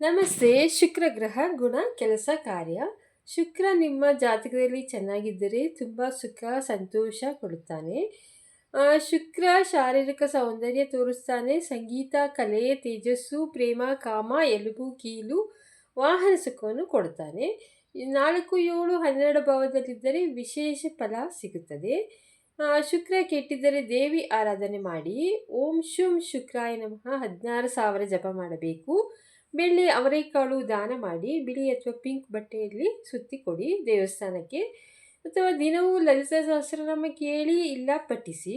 ನಮಸ್ತೆ. ಶುಕ್ರ ಗ್ರಹ ಗುಣ ಕೆಲಸ ಕಾರ್ಯ. ಶುಕ್ರ ನಿಮ್ಮ ಜಾತಕದಲ್ಲಿ ಚೆನ್ನಾಗಿದ್ದರೆ ತುಂಬ ಸುಖ ಸಂತೋಷ ಕೊಡುತ್ತಾನೆ. ಶುಕ್ರ ಶಾರೀರಿಕ ಸೌಂದರ್ಯ ತೋರಿಸ್ತಾನೆ. ಸಂಗೀತ, ಕಲೆ, ತೇಜಸ್ಸು, ಪ್ರೇಮ, ಕಾಮ, ಎಲುಬು, ಕೀಲು, ವಾಹನ ಸುಖವನ್ನು ಕೊಡುತ್ತಾನೆ. 4, 7, 12 ಭಾವದಲ್ಲಿದ್ದರೆ ವಿಶೇಷ ಫಲ ಸಿಗುತ್ತದೆ. ಶುಕ್ರ ಕೆಟ್ಟಿದ್ದರೆ ದೇವಿ ಆರಾಧನೆ ಮಾಡಿ. ಓಂ ಶುಂ ಶುಕ್ರಾಯ ನಮಃ 16,000 ಜಪ ಮಾಡಬೇಕು. ಬೆಳ್ಳಿ ಅವರೆಕಾಳು ದಾನ ಮಾಡಿ. ಬಿಳಿ ಅಥವಾ ಪಿಂಕ್ ಬಟ್ಟೆಯಲ್ಲಿ ಸುತ್ತಿ ಕೊಡಿ ದೇವಸ್ಥಾನಕ್ಕೆ. ಅಥವಾ ದಿನವೂ ಲಲಿತಾ ಸಹಸ್ರನಾಮ ಕೇಳಿ ಇಲ್ಲ ಪಠಿಸಿ.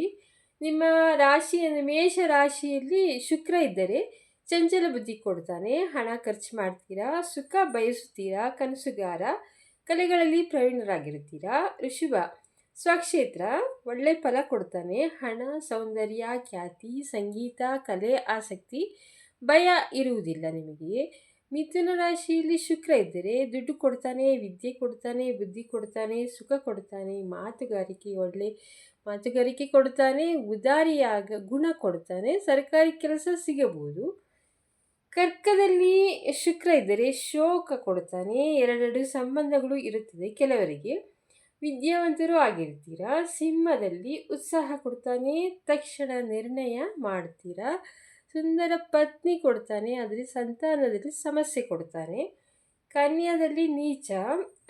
ನಿಮ್ಮ ರಾಶಿಯನ್ನು ಮೇಷ ರಾಶಿಯಲ್ಲಿ ಶುಕ್ರ ಇದ್ದರೆ ಚಂಚಲ ಬುದ್ಧಿ ಕೊಡ್ತಾನೆ. ಹಣ ಖರ್ಚು ಮಾಡ್ತೀರಾ, ಸುಖ ಬಯಸುತ್ತೀರಾ, ಕನಸುಗಾರ, ಕಲೆಗಳಲ್ಲಿ ಪ್ರವೀಣರಾಗಿರ್ತೀರಾ. ಋಷಭ ಸ್ವಕ್ಷೇತ್ರ ಒಳ್ಳೆ ಫಲ ಕೊಡ್ತಾನೆ. ಹಣ, ಸೌಂದರ್ಯ, ಖ್ಯಾತಿ, ಸಂಗೀತ, ಕಲೆ, ಆಸಕ್ತಿ, ಭಯ ಇರುವುದಿಲ್ಲ ನಿಮಗೆ. ಮಿಥುನ ರಾಶಿಯಲ್ಲಿ ಶುಕ್ರ ಇದ್ದರೆ ದುಡ್ಡು ಕೊಡ್ತಾನೆ, ವಿದ್ಯೆ ಕೊಡ್ತಾನೆ, ಬುದ್ಧಿ ಕೊಡ್ತಾನೆ, ಸುಖ ಕೊಡ್ತಾನೆ, ಒಳ್ಳೆ ಮಾತುಗಾರಿಕೆ ಕೊಡ್ತಾನೆ, ಉದಾರಿಯಾಗ ಗುಣ ಕೊಡ್ತಾನೆ, ಸರ್ಕಾರಿ ಕೆಲಸ ಸಿಗಬಹುದು. ಕರ್ಕದಲ್ಲಿ ಶುಕ್ರ ಇದ್ದರೆ ಶೋಕ ಕೊಡ್ತಾನೆ, ಎರಡೆರಡು ಸಂಬಂಧಗಳು ಇರುತ್ತದೆ ಕೆಲವರಿಗೆ. ವಿದ್ಯಾವಂತರು ಆಗಿರ್ತೀರಾ. ಸಿಂಹದಲ್ಲಿ ಉತ್ಸಾಹ ಕೊಡ್ತಾನೆ, ತಕ್ಷಣ ನಿರ್ಣಯ ಮಾಡ್ತೀರಾ. ಸುಂದರ ಪತ್ನಿ ಕೊಡ್ತಾನೆ, ಆದರೆ ಸಂತಾನದಲ್ಲಿ ಸಮಸ್ಯೆ ಕೊಡ್ತಾನೆ. ಕನ್ಯಾದಲ್ಲಿ ನೀಚ,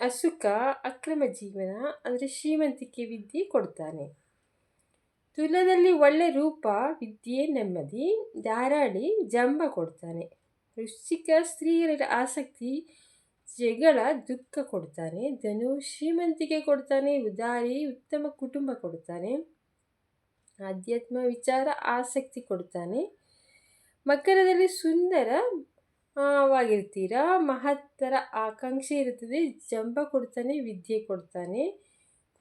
ಅಸುಖ, ಅಕ್ರಮ ಜೀವನ, ಅಂದರೆ ಶ್ರೀಮಂತಿಕೆ, ವಿದ್ಯೆ ಕೊಡ್ತಾನೆ. ತುಲದಲ್ಲಿ ಒಳ್ಳೆ ರೂಪ, ವಿದ್ಯೆ, ನೆಮ್ಮದಿ, ಧಾರಾಳಿ, ಜಂಬ ಕೊಡ್ತಾನೆ. ವೃಶ್ಚಿಕ ಸ್ತ್ರೀಯರ ಆಸಕ್ತಿ, ಜಗಳ, ದುಃಖ ಕೊಡ್ತಾನೆ. ಧನು ಶ್ರೀಮಂತಿಕೆ ಕೊಡ್ತಾನೆ, ಉದಾರಿ, ಉತ್ತಮ ಕುಟುಂಬ ಕೊಡ್ತಾನೆ, ಆಧ್ಯಾತ್ಮ ವಿಚಾರ ಆಸಕ್ತಿ ಕೊಡ್ತಾನೆ. ಮಕರದಲ್ಲಿ ಸುಂದರವಾಗಿರ್ತೀರಾ, ಮಹತ್ತರ ಆಕಾಂಕ್ಷೆ ಇರುತ್ತದೆ, ಜಂಬ ಕೊಡ್ತಾನೆ, ವಿದ್ಯೆ ಕೊಡ್ತಾನೆ.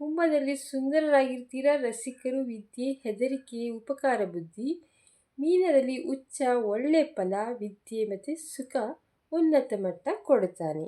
ಕುಂಭದಲ್ಲಿ ಸುಂದರರಾಗಿರ್ತೀರಾ, ರಸಿಕರು, ವಿದ್ಯೆ, ಹೆದರಿಕೆ, ಉಪಕಾರ ಬುದ್ಧಿ. ಮೀನದಲ್ಲಿ ಉಚ್ಚ, ಒಳ್ಳೆ ಫಲ, ವಿದ್ಯೆ ಮತ್ತು ಸುಖ, ಉನ್ನತ ಮಟ್ಟ ಕೊಡುತ್ತಾನೆ.